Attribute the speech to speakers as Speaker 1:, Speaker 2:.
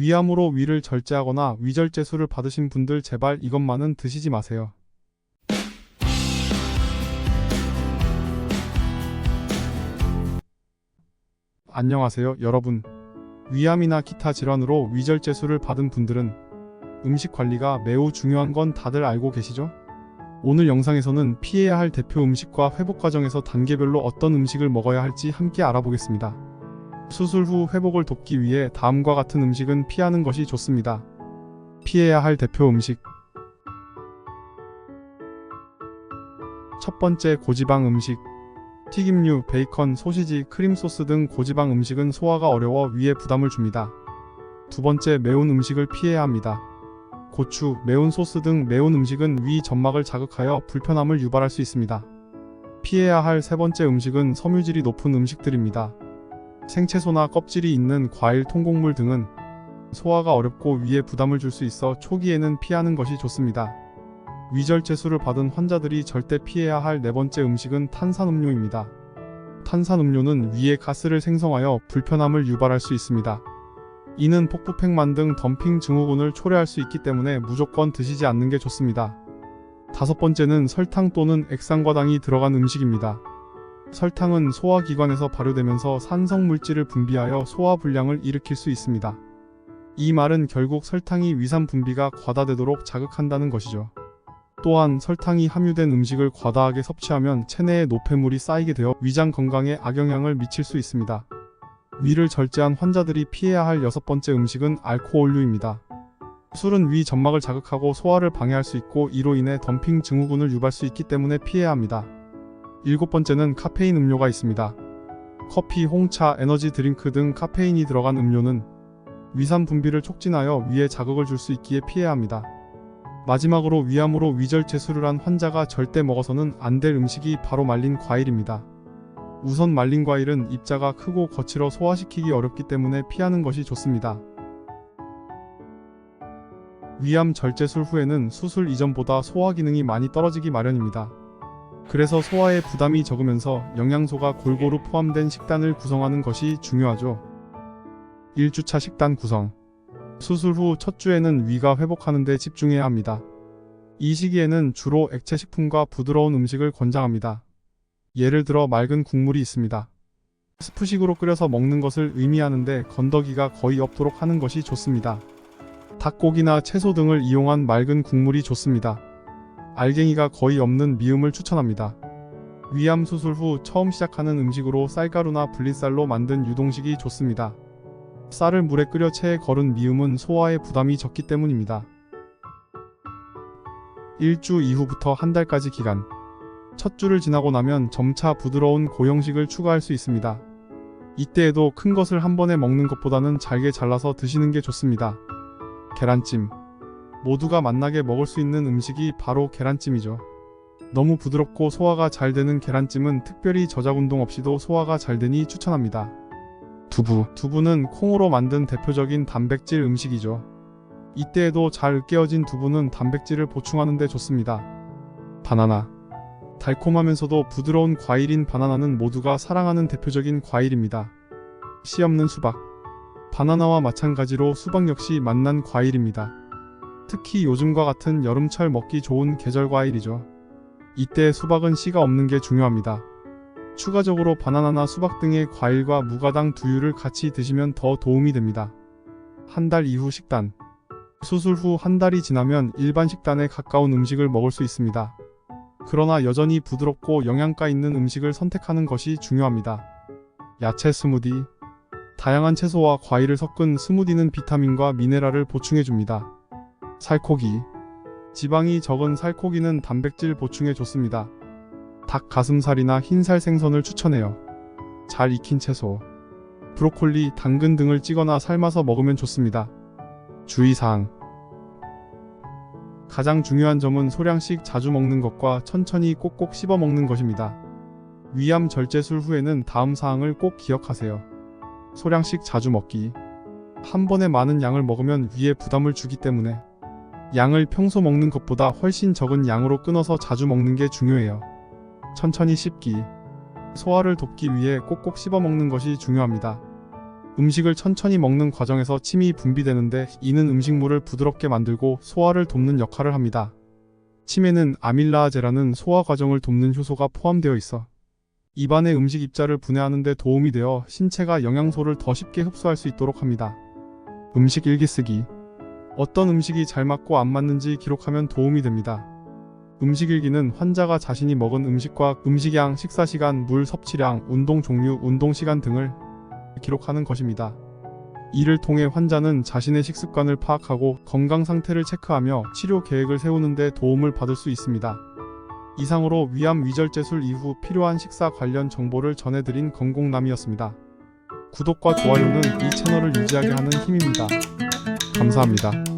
Speaker 1: 위암으로 위를 절제하거나 위절제술을 받으신 분들 제발 이것만은 드시지 마세요. 안녕하세요, 여러분. 위암이나 기타 질환으로 위절제술을 받은 분들은 음식 관리가 매우 중요한 건 다들 알고 계시죠? 오늘 영상에서는 피해야 할 대표 음식과 회복 과정에서 단계별로 어떤 음식을 먹어야 할지 함께 알아보겠습니다. 수술 후 회복을 돕기 위해 다음과 같은 음식은 피하는 것이 좋습니다. 피해야 할 대표 음식. 첫 번째, 고지방 음식. 튀김류, 베이컨, 소시지, 크림소스 등 고지방 음식은 소화가 어려워 위에 부담을 줍니다. 두 번째, 매운 음식을 피해야 합니다. 고추, 매운 소스 등 매운 음식은 위 점막을 자극하여 불편함을 유발할 수 있습니다. 피해야 할 세 번째 음식은 섬유질이 높은 음식들입니다. 생채소나 껍질이 있는 과일, 통곡물 등은 소화가 어렵고 위에 부담을 줄 수 있어 초기에는 피하는 것이 좋습니다. 위절제술을 받은 환자들이 절대 피해야 할 네 번째 음식은 탄산음료입니다. 탄산음료는 위에 가스를 생성하여 불편함을 유발할 수 있습니다. 이는 폭부팽만 등 덤핑 증후군을 초래할 수 있기 때문에 무조건 드시지 않는 게 좋습니다. 다섯 번째는 설탕 또는 액상과당이 들어간 음식입니다. 설탕은 소화기관에서 발효되면서 산성물질을 분비하여 소화불량을 일으킬 수 있습니다. 이 말은 결국 설탕이 위산 분비가 과다되도록 자극한다는 것이죠. 또한 설탕이 함유된 음식을 과다하게 섭취하면 체내에 노폐물이 쌓이게 되어 위장 건강에 악영향을 미칠 수 있습니다. 위를 절제한 환자들이 피해야 할 여섯 번째 음식은 알코올류입니다. 술은 위 점막을 자극하고 소화를 방해할 수 있고 이로 인해 덤핑 증후군을 유발할 수 있기 때문에 피해야 합니다. 일곱 번째는 카페인 음료가 있습니다. 커피, 홍차, 에너지 드링크 등 카페인이 들어간 음료는 위산 분비를 촉진하여 위에 자극을 줄 수 있기에 피해야 합니다. 마지막으로 위암으로 위절제술을 한 환자가 절대 먹어서는 안 될 음식이 바로 말린 과일입니다. 우선 말린 과일은 입자가 크고 거칠어 소화시키기 어렵기 때문에 피하는 것이 좋습니다. 위암 절제술 후에는 수술 이전보다 소화 기능이 많이 떨어지기 마련입니다. 그래서 소화에 부담이 적으면서 영양소가 골고루 포함된 식단을 구성하는 것이 중요하죠. 1주차 식단 구성. 수술 후 첫 주에는 위가 회복하는 데 집중해야 합니다. 이 시기에는 주로 액체 식품과 부드러운 음식을 권장합니다. 예를 들어 맑은 국물이 있습니다. 스프식으로 끓여서 먹는 것을 의미하는데 건더기가 거의 없도록 하는 것이 좋습니다. 닭고기나 채소 등을 이용한 맑은 국물이 좋습니다. 알갱이가 거의 없는 미음을 추천합니다. 위암 수술 후 처음 시작하는 음식으로 쌀가루나 분리쌀로 만든 유동식이 좋습니다. 쌀을 물에 끓여 체에 거른 미음은 소화에 부담이 적기 때문입니다. 1주 이후부터 한 달까지 기간. 첫 주를 지나고 나면 점차 부드러운 고형식을 추가할 수 있습니다. 이때에도 큰 것을 한 번에 먹는 것보다는 잘게 잘라서 드시는 게 좋습니다. 계란찜. 모두가 맛나게 먹을 수 있는 음식이 바로 계란찜이죠. 너무 부드럽고 소화가 잘 되는 계란찜은 특별히 저작 운동 없이도 소화가 잘 되니 추천합니다. 두부. 두부는 콩으로 만든 대표적인 단백질 음식이죠. 이때에도 잘 으깨어진 두부는 단백질을 보충하는 데 좋습니다. 바나나. 달콤하면서도 부드러운 과일인 바나나는 모두가 사랑하는 대표적인 과일입니다. 씨 없는 수박. 바나나와 마찬가지로 수박 역시 맛난 과일입니다. 특히 요즘과 같은 여름철 먹기 좋은 계절 과일이죠. 이때 수박은 씨가 없는 게 중요합니다. 추가적으로 바나나나 수박 등의 과일과 무가당 두유를 같이 드시면 더 도움이 됩니다. 한 달 이후 식단. 수술 후 한 달이 지나면 일반 식단에 가까운 음식을 먹을 수 있습니다. 그러나 여전히 부드럽고 영양가 있는 음식을 선택하는 것이 중요합니다. 야채 스무디. 다양한 채소와 과일을 섞은 스무디는 비타민과 미네랄을 보충해줍니다. 살코기. 지방이 적은 살코기는 단백질 보충에 좋습니다. 닭 가슴살이나 흰살 생선을 추천해요. 잘 익힌 채소. 브로콜리, 당근 등을 찌거나 삶아서 먹으면 좋습니다. 주의사항. 가장 중요한 점은 소량씩 자주 먹는 것과 천천히 꼭꼭 씹어 먹는 것입니다. 위암 절제술 후에는 다음 사항을 꼭 기억하세요. 소량씩 자주 먹기. 한 번에 많은 양을 먹으면 위에 부담을 주기 때문에 양을 평소 먹는 것보다 훨씬 적은 양으로 끊어서 자주 먹는 게 중요해요. 천천히 씹기. 소화를 돕기 위해 꼭꼭 씹어 먹는 것이 중요합니다. 음식을 천천히 먹는 과정에서 침이 분비되는데 이는 음식물을 부드럽게 만들고 소화를 돕는 역할을 합니다. 침에는 아밀라아제라는 소화 과정을 돕는 효소가 포함되어 있어 입안의 음식 입자를 분해하는 데 도움이 되어 신체가 영양소를 더 쉽게 흡수할 수 있도록 합니다. 음식 일기 쓰기. 어떤 음식이 잘 맞고 안 맞는지 기록하면 도움이 됩니다. 음식 일기는 환자가 자신이 먹은 음식과 음식양, 식사시간, 물 섭취량, 운동 종류, 운동 시간 등을 기록하는 것입니다. 이를 통해 환자는 자신의 식습관을 파악하고 건강 상태를 체크하며 치료 계획을 세우는 데 도움을 받을 수 있습니다. 이상으로 위암 위절제술 이후 필요한 식사 관련 정보를 전해드린 건공남이었습니다. 구독과 좋아요는 이 채널을 유지하게 하는 힘입니다. 감사합니다.